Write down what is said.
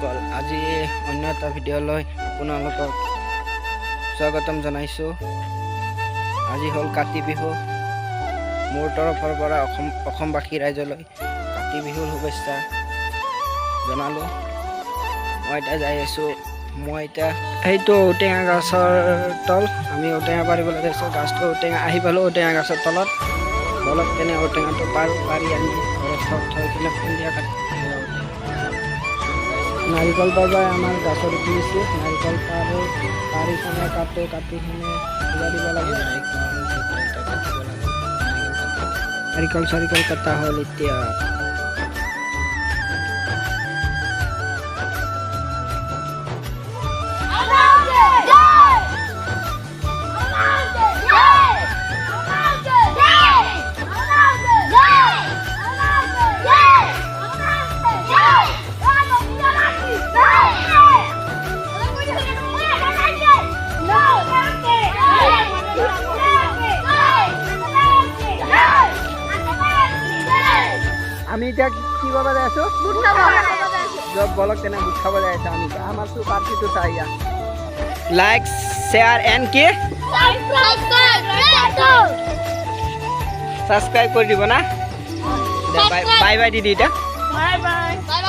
বন্ধুসকল আজি অন্য এটা ভিডিঅ'লৈ আপোনালোকক স্বাগতম জনাইছোঁ। আজি হ'ল কাতি বিহু। মোৰ তৰফৰ পৰা অসমবাসী ৰাইজলৈ কাতি বিহুৰ শুভেচ্ছা জনালোঁ। মই এতিয়া যাই আছোঁ। সেইটো ঔটেঙা গছৰ তল। আমি ঔটেঙা পাৰিবলৈ গৈছোঁ। গাছটো ঔটেঙা আহি পালোঁ ঔটেঙা গছৰ তলত। বলক তেনে ঔটেঙাটো পাৰি আনি ঘৰত থৈ কিনে সন্ধিয়া নাৰিকল পাৰিব আমাৰ গাছৰ উঠিছে। নাৰিকল পাৰি কিনে কাটি কিনে দিব লাগে। নাৰিকল চাৰিকল কটা হ'ল এতিয়া। আমি এতিয়া কি কৰিব যাই আছো? বলক তেনে বুট খাব যাই আছো। আমি আমাৰ পাৰ্টিটো চাই লাইক শ্বেয়াৰ এণ্ড কি সাবস্ক্ৰাইব কৰে দিব না। বাই বাই দিদি। এটা বাই বাই।